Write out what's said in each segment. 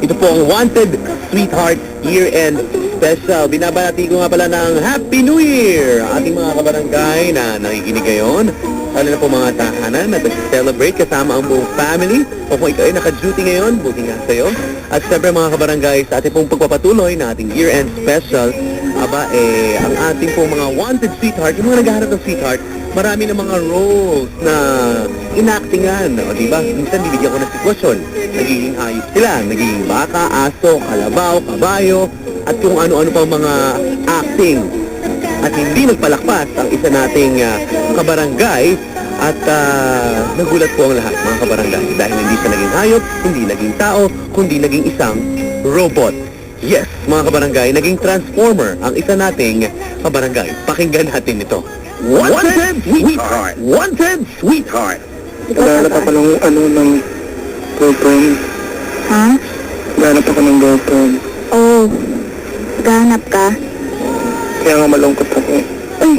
Ito po ang Wanted Sweetheart Year-End Special. Binabati ko nga pala ng Happy New Year ating mga kabarangay na nakikinig ngayon. Lalo na po mga tahanan na nag-celebrate kasama ang buong family. O kung ikaw ay naka-duty ngayon, buti nga sa'yo. At siyempre mga kabarangay, sa ating pong pagpapatuloy na ating year-end special, ang ating pong mga wanted sweetheart, yung mga naghahanap ng sweetheart, marami na mga roles na inactingan. O diba? Minsan bibigyan ko ng sitwasyon. Nagiging hayop sila. Nagiging baka, aso, kalabaw, kabayo, at kung ano-ano pang mga acting. At hindi nagpalakpas ang isa nating kabarangay at nagulat po ang lahat mga kabarangay dahil hindi siya naging hayop, hindi naging tao, kundi naging isang robot. Yes, mga kabarangay, naging transformer ang isa nating kabarangay. Pakinggan natin ito. Wanted Sweetheart! Wanted Sweetheart! Naghanap ako ng girlfriend. Ha? Naghanap ako ng girlfriend. Oo. Naghahanap ka? Kaya nga malungkot ako. Uy,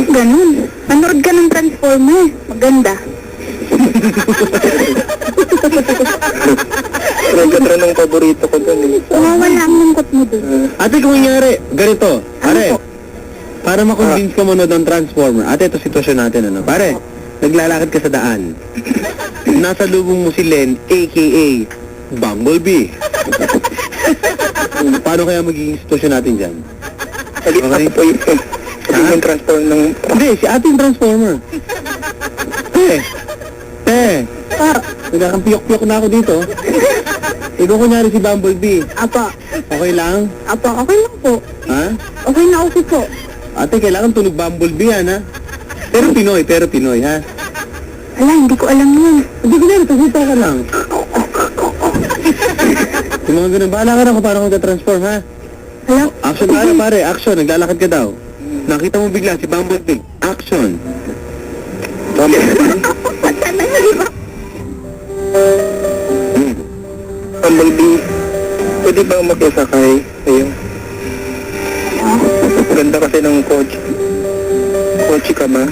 ganun. Manood ka ng Transformer. Maganda. Nagkatran ng paborito ko dun eh. Wala ang lungkot mo dun. Ate, kung nangyari, ganito. Pare, Ano po? para makonvince ka manood ng Transformer. Ate, ito sitwasyon natin, ano? Pare, naglalakad ka sa daan. Nasa lubong mo si Len, a.k.a. Bumblebee. Paano kaya magiging sitwasyon natin dyan? Hindi Okay. ako po yung transform ng... Hindi, si ate yung Transformer. Pa, Nagkakampiyok-piyok na ako dito. Ikaw kunyari si Bumblebee. apa. Okay lang? Apa, okay lang po. Ha? Okay na okay po. Ate, kailangan tunog Bumblebee yan, ha? Pero Pinoy, ha? Ala, hindi ko alam yun. Hindi ko na, tagita ka lang. Yung mga ganun, bahala ka na kung paano kung transform ha? Ala, Action tayo, pare, action, naglalakad ka daw. Nakita mo bigla si Bumblebee. Action. Basta na yun, diba? Bumblebee, pwede ba makisakay sa'yo? Ganda kasi ng coach. Coach ka ba?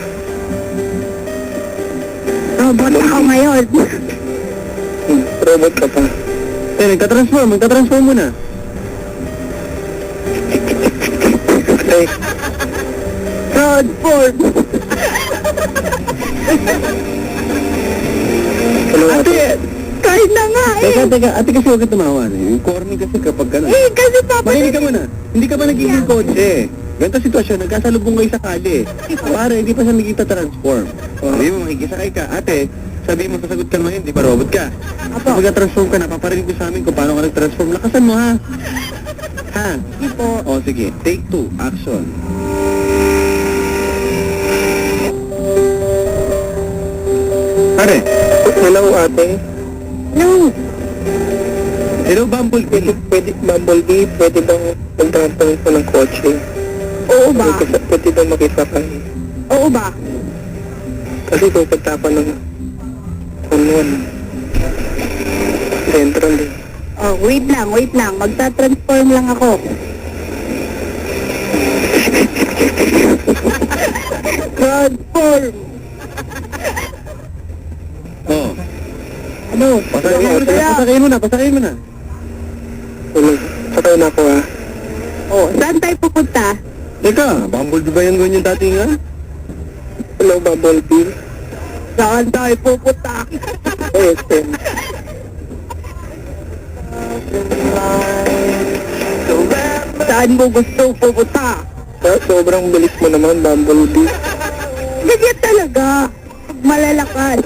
Robot ako ngayon. Robot ka pa. Magta-transform muna. Ay, Transform. ano nga to? Ate, kahit na nga eh. Teka, ate kasi huwag ka tumawa. Yung corny kasi kapag gano'n. Eh, kasi papa, Makinig ka muna. Hindi ka ba nagiging kotse? Ganito sitwasyon, nagkasalubong kayo sa kali. Pare, hindi pa siya nagkita-transform. Sabi mo, makikisakay ka. Ate, sabi mo, sasagot ka naman yun, di ba robot ka? Apo. Kapag transform ka na, paparinig ko sa amin kung paano ka nag-transform. Lakasan mo, ha? Ha? Hindi po. O, sige. Take 2. Action. Pare, Hello ate. No. hello, Bumblebee. Pwede Bumblebee, pwede bang mag-transform ko ng kotse? Oo ba? Pwede bang makisakay? Oo ba? Kasi pupunta ako ng Unwan. Central eh. Oh, wait lang. Magta-transform lang ako. Transform. Oh. Ano? Pasakay mo na. Ano? Sakay na ako ah. Oh, saan tayo pupunta? Teka, Bumblebee ba yan ganyan dati nga? Hello Bumblebee. Saan tayo pupunta? SM. Saan mo gusto pupunta? Sobrang bilis mo naman Bumblebee. Ganyan talaga. Pag malalakas.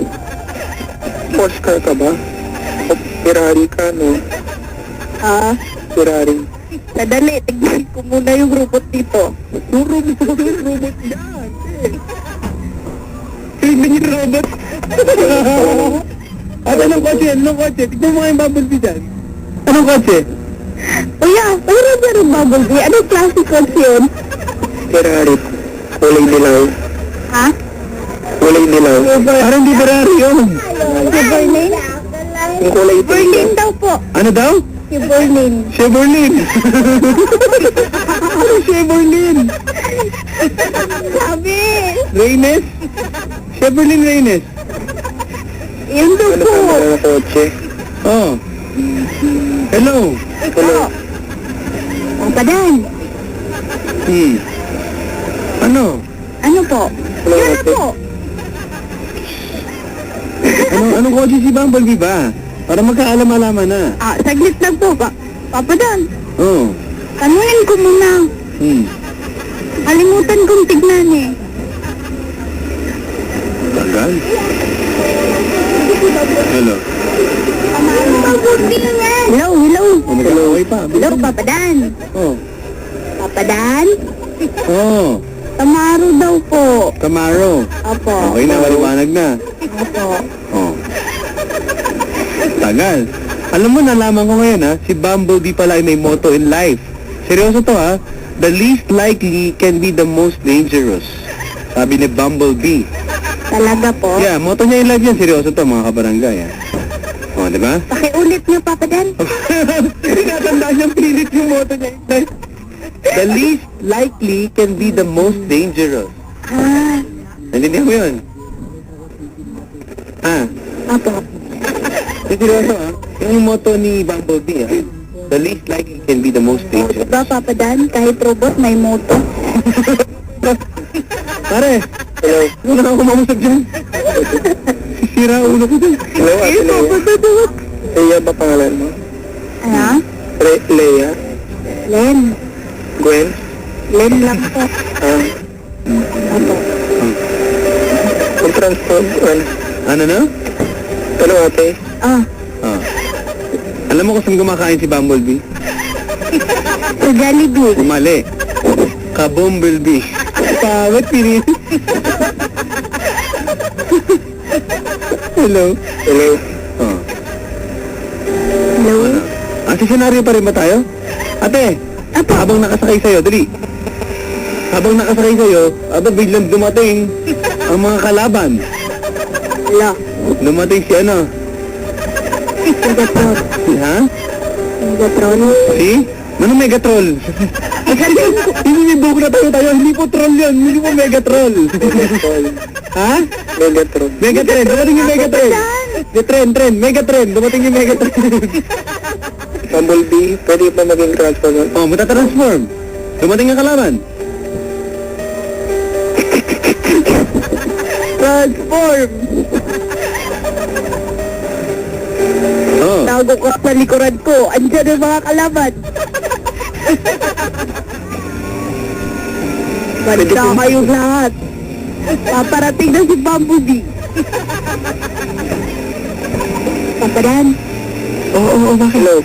Sports car ka ba? O Ferrari ka no? Ah, Ferrari. sadali. Tignan ko muna yung robot dito. Yung robot yan. Tignan yung robot. At anong kotse? Tignan mo nga yung Bumblebee dyan. Anong kotse? Kuya, mayroon ba rin Bumblebee? Anong classic coach yun? Ferrari. Kulay dilaw. Ha? Kulay dilaw. Parang di Ferrari yun. Si Berlin? Yung kulay Berlin dilaw. daw po. Ano daw? Si Berlin. Chevrolet. Ano Chevrolet? Sabi! Reynes? Chevrolet Reynes. Yun daw Ano po. ka mga kotse? Oh. Hello. Hello. Papa Dan. Ano? Ano po? Hello, Yan na ate. po. Anong kotse si Bumblebee ba? Para magkaalam-alaman na. Saglit lang po. Papa Dan, Oo. tanunin ko muna. Kalimutan kong tignan eh. Tagal. Hello. Hello, hello. Okay pa. Hello, Papa Dan. Oh. Papa Dan? Oh. Tamaro daw po. Camaro. Opo. Okay na, maliwanag na. Opo. Oh. Tagal. Alam mo, nalaman ko ngayon ha, si Bumblebee pala ay may motto in life. Seryoso to ha, the least likely can be the most dangerous. Sabi ni Bumblebee. Talaga po? Yeah, motto niya in life yan. Seryoso to mga kabarangay ha. Oh, di ba? Pakiulit niyo, Papa Dan. Tinatandaan niyang pilit yung motto niya in life. The least likely can be the most dangerous. Nandiyan mo yun? Opo. Seryoso ha? Yung motto ni Bumblebee ha? The least likely can be the most dangerous. Diba, Papa Dan? Kahit robot, may moto. Pare, Hello. wala na ako mamusap dyan. Sira ulo ko dyan. Hello, Ate Lea. Leia ba pangalan mo? Ano? Leia? Len. Gwen? Len lang po. Opo. Ang transport? Ano na? Hello, ate. Ah. Alam mo kung saan kumakain si Bumblebee? Sa Jollibee. Mali. Ka-Bumblebee. Pawat, pinis. Hello. Hello. Oh. Hello? Sa senaryo pa rin ba tayo? Ate, Apo. habang nakasakay sa'yo, dali. Habang nakasakay sa'yo, biglang dumating ang mga kalaban. Hello? Dumating si ano? Megatron. Ha? Megatron. Si? Ano Megatroll? Hindi may buko na tayo. Hindi po troll yan. Hindi po Megatroll. Ha? Megatron. Megatren. Dumating yung Megatren. Tren. Megatren. Dumating yung Megatren. Bumblebee, pwede pa maging transformer? Oh, matatransform. Dumating ang kalaban. Transform. Oh. Tago ka sa likuran ko. Andiyan ang mga kalaban. Banda kayong lahat. Paparating na si Bumblebee. Papa Dan, Oo, bakit? Hello.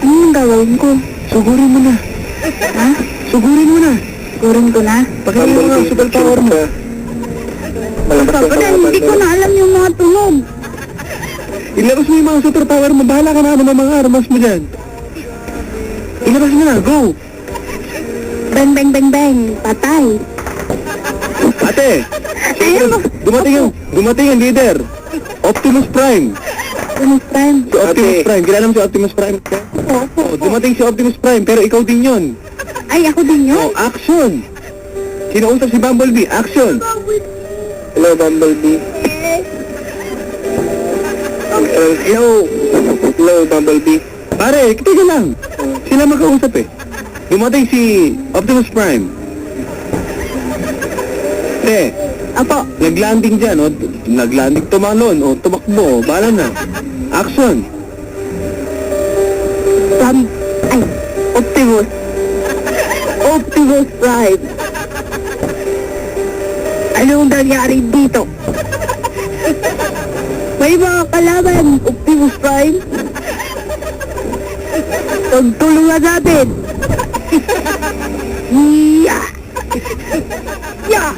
ano yung gagawin ko? Sugurin mo na. Ha? Sugurin mo na. Gurin ko na? Pakita mo ang super power mo. Malakas Papa Dan, hindi ko na alam yung mga tunog. Ilabas mo yung mga super power mo. Bahala ka na ano mga armas mo dyan. Ilabas mo na. Go. Bang, bang, bang, bang. Patay. Ate. Ayun mo. Dumating ang leader. Optimus Prime. Optimus Prime. Si Optimus Ate. Prime. Kilala mo si Optimus Prime? Opo. Oh, dumating si Optimus Prime. Pero ikaw din yun. Ay, ako din yun. Oh, action. Sinuusap si Bumblebee. Action. Hello, Bumblebee. Hello. Hello, Bumblebee. Pare, teka lang. Sila makausap eh. Dumating si Optimus Prime. Apo. Naglanding dyan, o. Naglanding tumalon, o. Tumakbo, bahala na. Action. Ay, Optimus. Optimus Prime. Anong nangyari dito? May mga kalaban, Optimus Prime. Pagtulungan natin. Yeah. Yeah.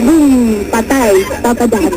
Boom, patay, Papa Dan.